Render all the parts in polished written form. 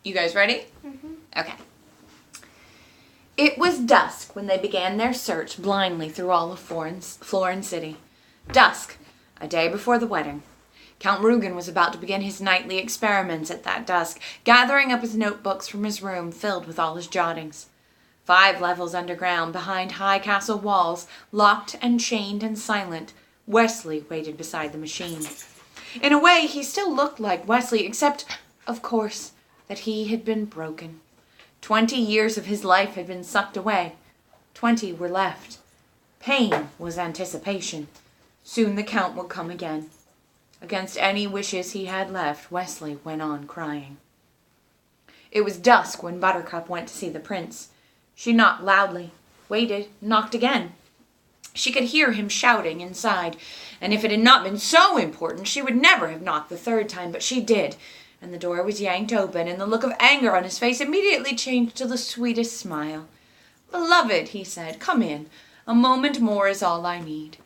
You guys ready? Mm-hmm. Okay. It was dusk when they began their search blindly through all of Florin City. Dusk, a day before the wedding. Count Rugen was about to begin his nightly experiments at that dusk, gathering up his notebooks from his room filled with all his jottings. 5 levels underground, behind high castle walls, locked and chained and silent, Wesley waited beside the machine. In a way, he still looked like Wesley, except, of course, that he had been broken. 20 years of his life had been sucked away. 20 were left. Pain was anticipation. Soon the Count would come again. Against any wishes he had left, Wesley went on crying. It was dusk when Buttercup went to see the prince. She knocked loudly, waited, knocked again. She could hear him shouting inside, and if it had not been so important, she would never have knocked the 3rd time, but she did, and the door was yanked open, and the look of anger on his face immediately changed to the sweetest smile. "Beloved," he said, "come in. A moment more is all I need."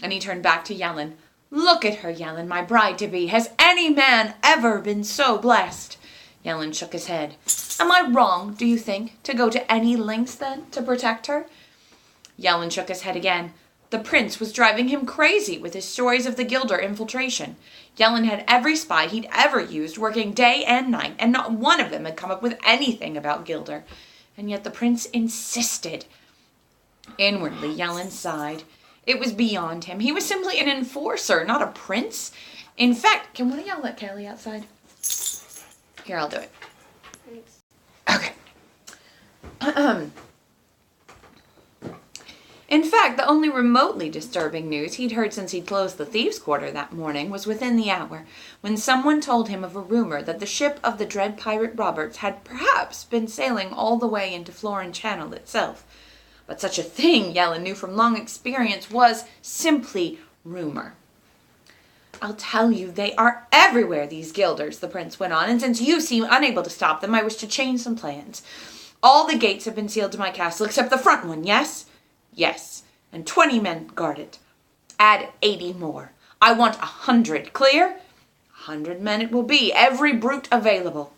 And he turned back to Yellen. "Look at her, Yellen, my bride-to-be. Has any man ever been so blessed?" Yellen shook his head. "Am I wrong, do you think, to go to any lengths, then, to protect her?" Yellen shook his head again. The prince was driving him crazy with his stories of the Gilder infiltration. Yellen had every spy he'd ever used working day and night, and not one of them had come up with anything about Gilder. And yet the prince insisted. Inwardly, Yellen sighed. It was beyond him. He was simply an enforcer, not a prince. In fact, can one of y'all let Kelly outside? Here, I'll do it. Okay. In fact, the only remotely disturbing news he'd heard since he'd closed the thieves' quarter that morning was within the hour, when someone told him of a rumor that the ship of the dread pirate Roberts had perhaps been sailing all the way into Florin Channel itself. But such a thing, Yellen knew from long experience, was simply rumor. "I'll tell you, they are everywhere, these Gilders," the prince went on, "and since you seem unable to stop them, I wish to change some plans. All the gates have been sealed to my castle except the front one, yes? Yes, and 20 men guard it. Add 80 more. I want 100. Clear? 100 men it will be, every brute available.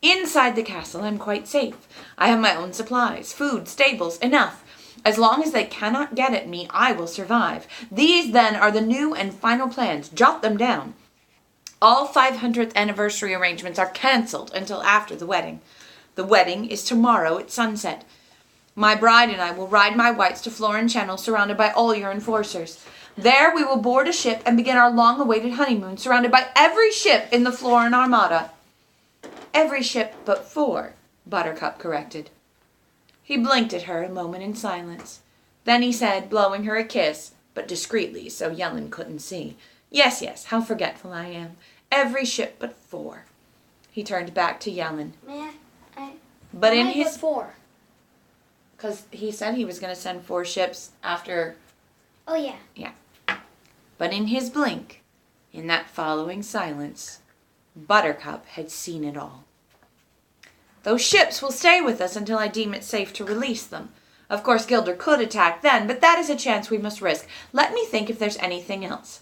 Inside the castle I'm quite safe. I have my own supplies, food, stables, enough. As long as they cannot get at me, I will survive. These, then, are the new and final plans. Jot them down. All 500th anniversary arrangements are cancelled until after the wedding. The wedding is tomorrow at sunset. My bride and I will ride my whites to Florin Channel, surrounded by all your enforcers. There we will board a ship and begin our long-awaited honeymoon, surrounded by every ship in the Florin Armada." "Every ship but 4, Buttercup corrected. He blinked at her a moment in silence. Then he said, blowing her a kiss, but discreetly so Yellen couldn't see, "Yes, yes, how forgetful I am. Every ship but 4. He turned back to Yellen. But in his 4. Because he said he was going to send 4 ships after... Oh, yeah. Yeah. But in his blink, in that following silence, Buttercup had seen it all. "Those ships will stay with us until I deem it safe to release them. Of course, Gilder could attack then, but that is a chance we must risk. Let me think if there's anything else."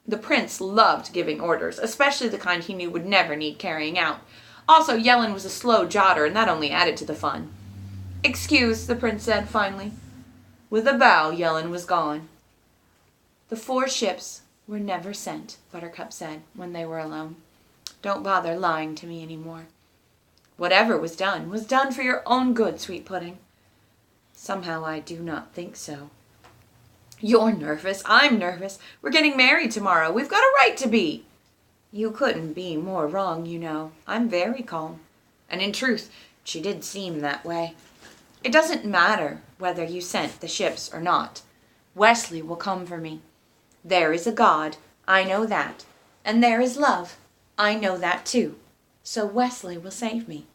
The prince loved giving orders, especially the kind he knew would never need carrying out. Also, Yellen was a slow jotter, and that only added to the fun. "Excuse," the prince said finally. With a bow, Yellen was gone. "The 4 ships were never sent," Buttercup said when they were alone. "Don't bother lying to me any more. Whatever was done for your own good, Sweet Pudding." "Somehow I do not think so." "You're nervous. I'm nervous. We're getting married tomorrow. We've got a right to be." "You couldn't be more wrong, you know. I'm very calm." And in truth, she did seem that way. "It doesn't matter whether you sent the ships or not. Wesley will come for me. There is a God, I know that. And there is love, I know that too. So Wesley will save me."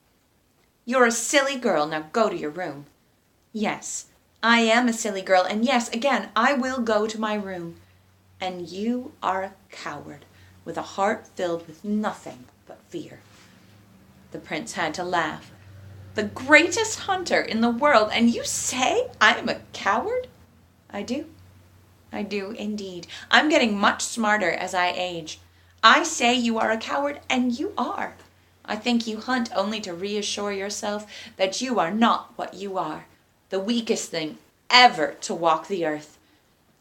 "You're a silly girl. Now go to your room." "Yes, I am a silly girl. And yes, again, I will go to my room. And you are a coward, with a heart filled with nothing but fear." The prince had to laugh. "The greatest hunter in the world, and you say I am a coward?" "I do. I do indeed. I'm getting much smarter as I age. I say you are a coward, and you are. I think you hunt only to reassure yourself that you are not what you are, the weakest thing ever to walk the earth.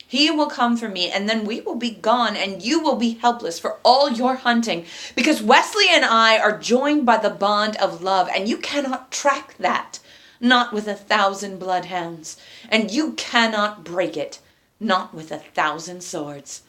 He will come for me, and then we will be gone, and you will be helpless for all your hunting, because Wesley and I are joined by the bond of love, and you cannot track that, not with 1,000 bloodhounds, and you cannot break it, not with 1,000 swords.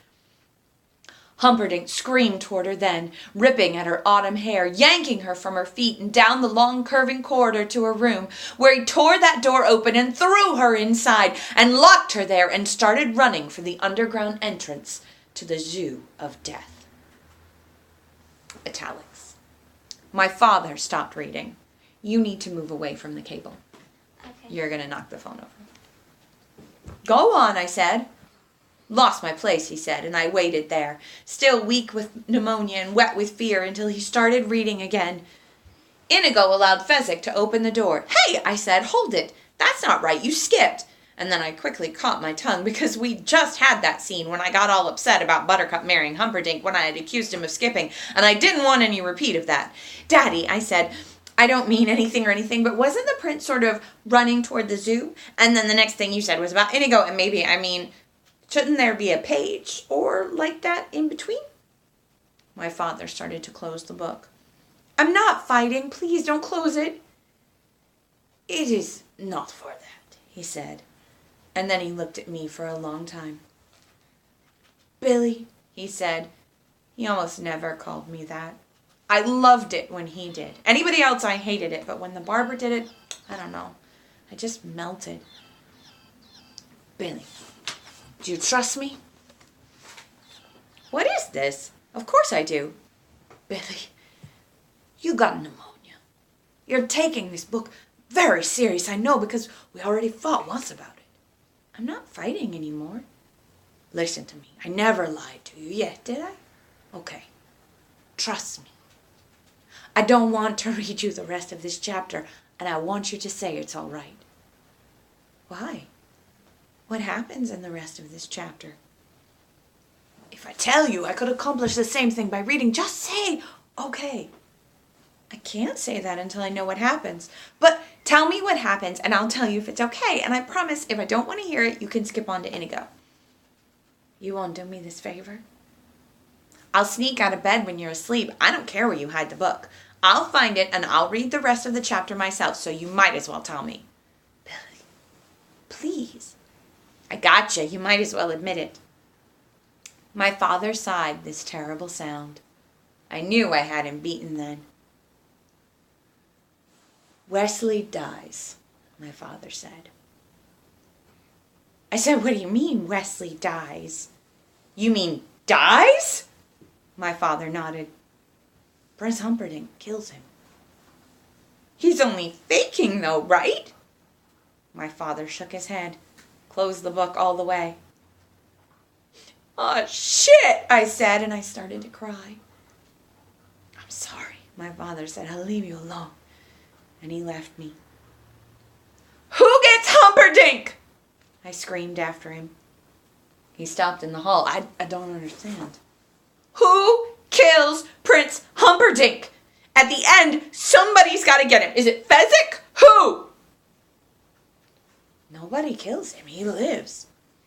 Humperdinck screamed toward her then, ripping at her autumn hair, yanking her from her feet and down the long curving corridor to her room, where he tore that door open and threw her inside and locked her there and started running for the underground entrance to the Zoo of Death. Italics. My father stopped reading. You need to move away from the cable. Okay. You're going to knock the phone over. Go on, I said. Lost my place, he said, and I waited there, still weak with pneumonia and wet with fear, until he started reading again. Inigo allowed Fezzik to open the door. Hey, I said, hold it. That's not right. You skipped. And then I quickly caught my tongue, because we just had that scene when I got all upset about Buttercup marrying Humperdinck when I had accused him of skipping, and I didn't want any repeat of that. Daddy, I said, I don't mean anything, but wasn't the prince sort of running toward the zoo? And then the next thing you said was about Inigo, and maybe, shouldn't there be a page or like that in between? My father started to close the book. I'm not fighting. Please don't close it. It is not for that, he said. And then he looked at me for a long time. Billy, he said. He almost never called me that. I loved it when he did. Anybody else, I hated it. But when the barber did it, I don't know. I just melted. Billy. Do you trust me? What is this? Of course I do. Billy, you got pneumonia. You're taking this book very serious, I know, because we already fought once about it. I'm not fighting anymore. Listen to me. I never lied to you yet, did I? Okay. Trust me. I don't want to read you the rest of this chapter, and I want you to say it's all right. Why? What happens in the rest of this chapter? If I tell you, I could accomplish the same thing by reading. Just say, okay. I can't say that until I know what happens. But tell me what happens, and I'll tell you if it's okay. And I promise, if I don't want to hear it, you can skip on to Inigo. You won't do me this favor? I'll sneak out of bed when you're asleep. I don't care where you hide the book. I'll find it, and I'll read the rest of the chapter myself, so you might as well tell me. Billy, please. I gotcha. You might as well admit it. My father sighed this terrible sound. I knew I had him beaten then. Wesley dies, my father said. I said, what do you mean Wesley dies? You mean dies? My father nodded. Prince Humperdinck kills him. He's only faking though, right? My father shook his head. Closed the book all the way. Oh, shit, I said, and I started to cry. I'm sorry, my father said. I'll leave you alone. And he left me. Who gets Humperdinck? I screamed after him. He stopped in the hall. I don't understand. Who kills Prince Humperdinck? At the end, somebody's got to get him. Is it Fezzik? Who? Nobody kills him. He lives.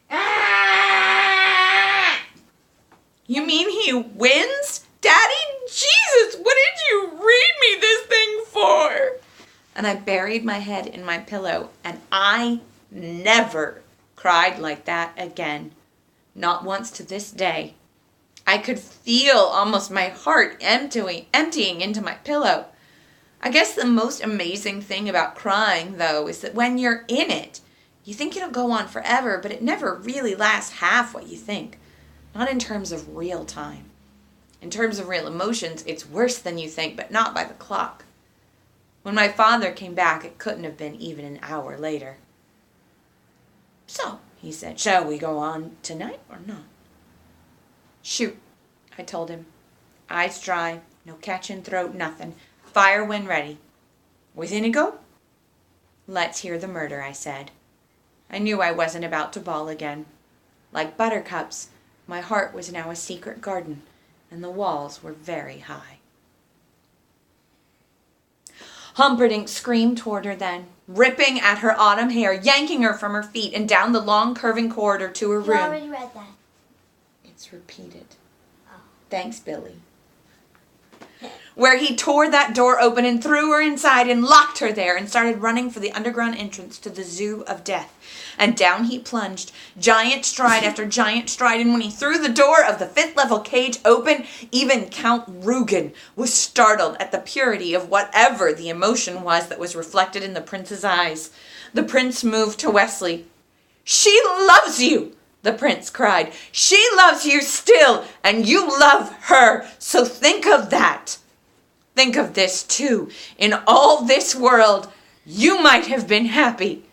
Ah! You mean he wins? Daddy? Jesus, what did you read me this thing for? And I buried my head in my pillow, and I never cried like that again. Not once to this day. I could feel almost my heart emptying into my pillow. I guess the most amazing thing about crying, though, is that when you're in it, you think it'll go on forever, but it never really lasts half what you think. Not in terms of real time. In terms of real emotions, it's worse than you think, but not by the clock. When my father came back, it couldn't have been even an hour later. So, he said, shall we go on tonight or not? Shoot, I told him. Eyes dry, no catching throat, nothing. Fire when ready. With Inigo? Let's hear the murder, I said. I knew I wasn't about to bawl again. Like Buttercup's, my heart was now a secret garden, and the walls were very high. Humperdinck screamed toward her then, ripping at her autumn hair, yanking her from her feet and down the long curving corridor to her room. You already read that. It's repeated. Oh. Thanks, Billy. Where he tore that door open and threw her inside and locked her there and started running for the underground entrance to the Zoo of Death. And down he plunged, giant stride after giant stride, and when he threw the door of the 5th level cage open, even Count Rugen was startled at the purity of whatever the emotion was that was reflected in the prince's eyes. The prince moved to Wesley. "She loves you!" the prince cried. "She loves you still, and you love her, so think of that. Think of this, too. In all this world, you might have been happy.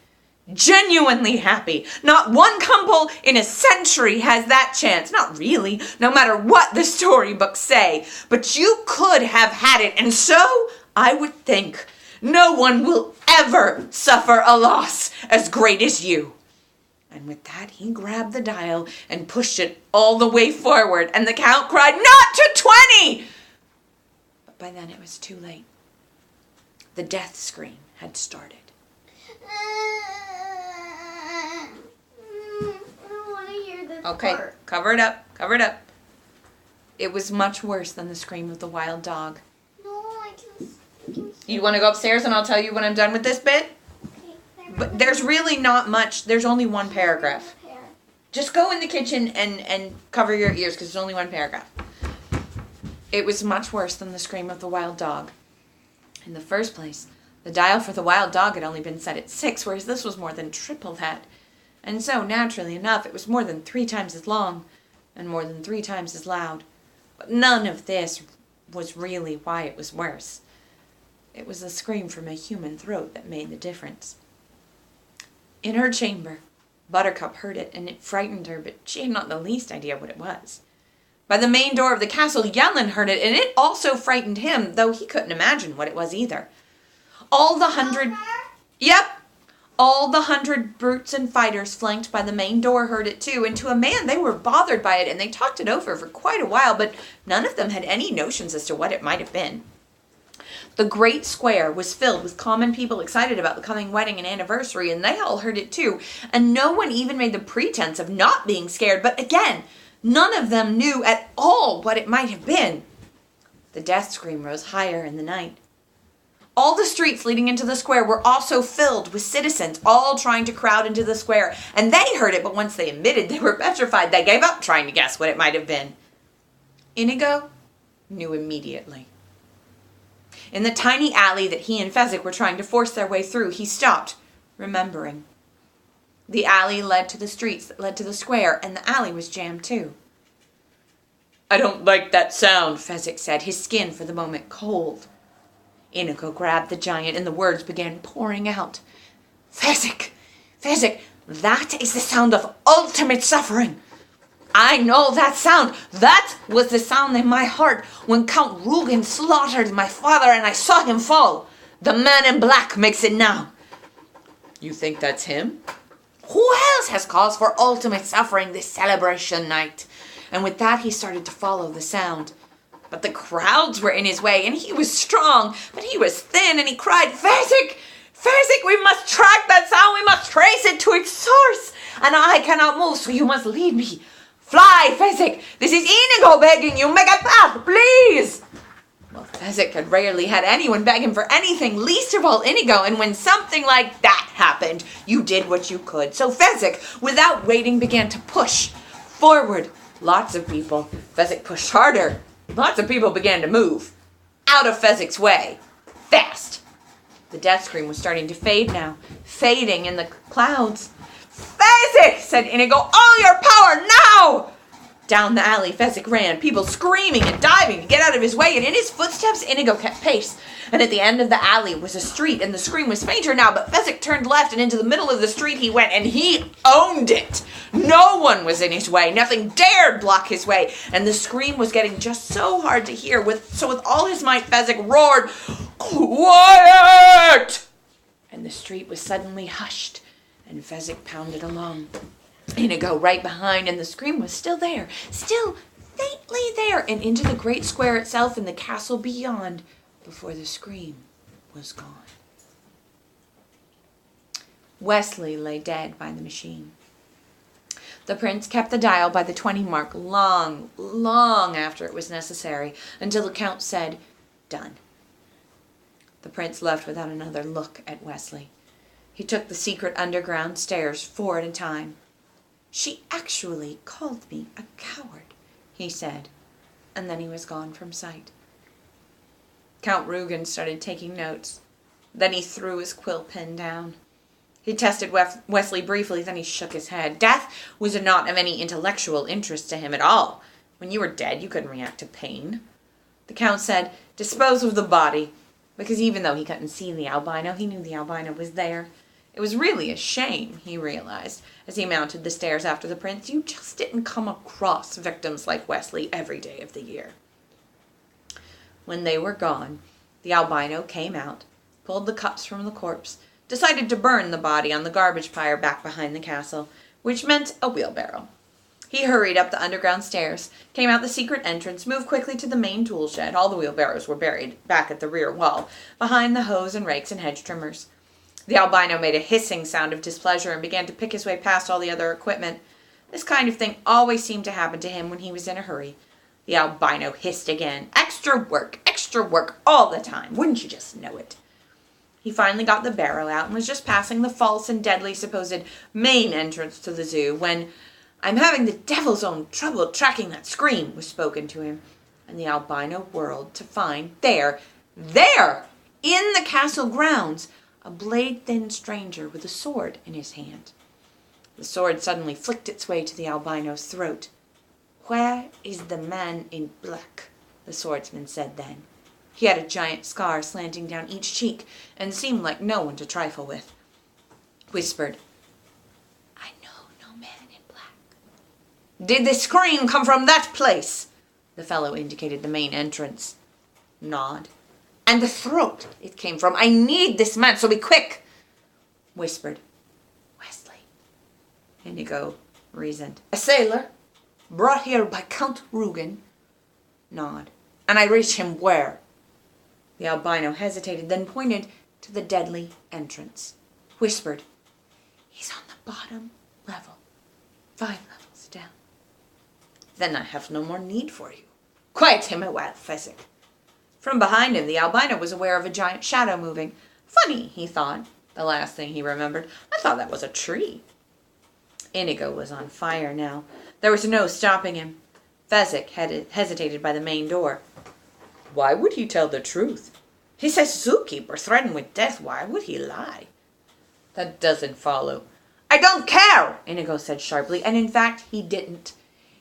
Genuinely happy. Not one couple in a century has that chance. Not really, no matter what the storybooks say. But you could have had it, and so, I would think, no one will ever suffer a loss as great as you." And with that, he grabbed the dial and pushed it all the way forward, and the Count cried, "Not to 20!" By then it was too late. The death scream had started. I don't want to hear this Okay, part. cover it up, cover it up. It was much worse than the scream of the wild dog. No, I can You want to go upstairs and I'll tell you when I'm done with this bit? Okay, But there's really not much. There's only one paragraph. Just go in the kitchen and cover your ears because there's only one paragraph. It was much worse than the scream of the wild dog. In the first place, the dial for the wild dog had only been set at 6, whereas this was more than triple that. And so, naturally enough, it was more than 3 times as long, and more than 3 times as loud. But none of this was really why it was worse. It was the scream from a human throat that made the difference. In her chamber, Buttercup heard it, and it frightened her, but she had not the least idea what it was. By the main door of the castle, Yellen heard it, and it also frightened him, though he couldn't imagine what it was either. All the 100 brutes and fighters flanked by the main door heard it too, and to a man they were bothered by it, and they talked it over for quite a while, but none of them had any notions as to what it might have been. The great square was filled with common people excited about the coming wedding and anniversary, and they all heard it too, and no one even made the pretense of not being scared, but again, none of them knew at all what it might have been. The death scream rose higher in the night. All the streets leading into the square were also filled with citizens, all trying to crowd into the square, and they heard it, but once they admitted they were petrified, they gave up trying to guess what it might have been. Inigo knew immediately. In the tiny alley that he and Fezzik were trying to force their way through, he stopped, remembering. The alley led to the streets that led to the square, and the alley was jammed too. "I don't like that sound," Fezzik said, his skin for the moment cold. Inigo grabbed the giant, and the words began pouring out. "Fezzik, Fezzik, that is the sound of ultimate suffering. I know that sound. That was the sound in my heart when Count Rugen slaughtered my father and I saw him fall. The man in black makes it now." "You think that's him?" "Who else has cause for ultimate suffering this celebration night?" And with that, he started to follow the sound. But the crowds were in his way, and he was strong, but he was thin, and he cried, "Fezzik! Fezzik, we must track that sound, we must trace it to its source, and I cannot move, so you must lead me. Fly, Fezzik! This is Inigo begging you, make a path, please!" Well, Fezzik had rarely had anyone beg him for anything, least of all Inigo, and when something like that happened, you did what you could. So Fezzik, without waiting, began to push forward. Lots of people. Fezzik pushed harder. Lots of people began to move. Out of Fezzik's way. Fast. The death scream was starting to fade now, fading in the clouds. "Fezzik!" said Inigo. "All your power now!" Down the alley, Fezzik ran, people screaming and diving to get out of his way, and in his footsteps, Inigo kept pace. And at the end of the alley was a street, and the scream was fainter now, but Fezzik turned left, and into the middle of the street he went, and he owned it. No one was in his way. Nothing dared block his way, and the scream was getting just so hard to hear. So with all his might, Fezzik roared, "Quiet!" And the street was suddenly hushed, and Fezzik pounded along. Inigo right behind, and the scream was still there, still faintly there. there and into the great square itself and the castle beyond before the scream was gone. Wesley lay dead by the machine. The prince kept the dial by the 20 mark long, long after it was necessary, until the count said, "Done." The prince left without another look at Wesley. He took the secret underground stairs 4 at a time. "She actually called me a coward," he said, and then he was gone from sight. Count Rugen started taking notes. Then he threw his quill pen down. He tested Wesley briefly, then he shook his head. Death was not of any intellectual interest to him at all. When you were dead, you couldn't react to pain. The count said, "Dispose of the body," because even though he couldn't see the albino, he knew the albino was there. It was really a shame, he realized, as he mounted the stairs after the prince. You just didn't come across victims like Wesley every day of the year. When they were gone, the albino came out, pulled the cups from the corpse, decided to burn the body on the garbage pyre back behind the castle, which meant a wheelbarrow. He hurried up the underground stairs, came out the secret entrance, moved quickly to the main tool shed. All the wheelbarrows were buried back at the rear wall, behind the hoes and rakes and hedge trimmers. The albino made a hissing sound of displeasure and began to pick his way past all the other equipment. This kind of thing always seemed to happen to him when he was in a hurry. The albino hissed again. Extra work all the time. Wouldn't you just know it? He finally got the barrow out and was just passing the false and deadly supposed main entrance to the zoo when, "I'm having the devil's own trouble tracking that scream," was spoken to him, and the albino whirled to find there, in the castle grounds, a blade-thin stranger with a sword in his hand. The sword suddenly flicked its way to the albino's throat. "Where is the man in black?" the swordsman said then. He had a giant scar slanting down each cheek and seemed like no one to trifle with. Whispered, "I know no man in black." "Did the scream come from that place?" The fellow indicated the main entrance. Nod. "And the throat it came from. I need this man, so be quick." Whispered, "Wesley." Inigo reasoned. "A sailor, brought here by Count Rugen." Nod. "And I reach him where?" The albino hesitated, then pointed to the deadly entrance. Whispered, "He's on the bottom level, 5 levels down." "Then I have no more need for you. Quiet him a while, Fezzik." From behind him, the albino was aware of a giant shadow moving. Funny, he thought, the last thing he remembered. I thought that was a tree. Inigo was on fire now. There was no stopping him. Fezzik hesitated by the main door. "Why would he tell the truth? He says zookeeper threatened with death. Why would he lie?" "That doesn't follow." "I don't care," Inigo said sharply, and in fact he didn't.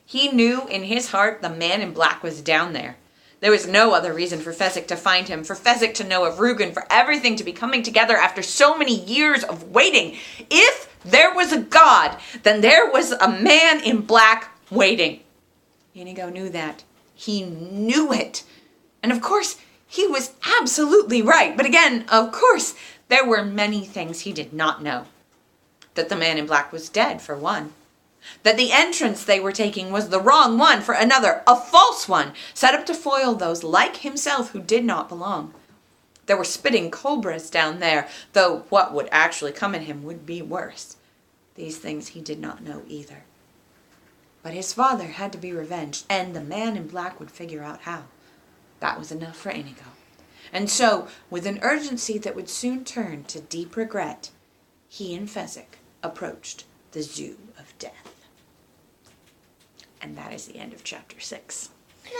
He knew in his heart the man in black was down there. There was no other reason for Fezzik to find him, for Fezzik to know of Rugen, for everything to be coming together after so many years of waiting. If there was a God, then there was a man in black waiting. Inigo knew that. He knew it. And of course, he was absolutely right. But again, of course, there were many things he did not know. That the man in black was dead, for one. That the entrance they were taking was the wrong one, for another, a false one, set up to foil those like himself who did not belong. There were spitting cobras down there, though what would actually come at him would be worse. These things he did not know either. But his father had to be revenged, and the man in black would figure out how. That was enough for Inigo. And so, with an urgency that would soon turn to deep regret, he and Fezzik approached the Zoo of Death. And that is the end of chapter 6. No.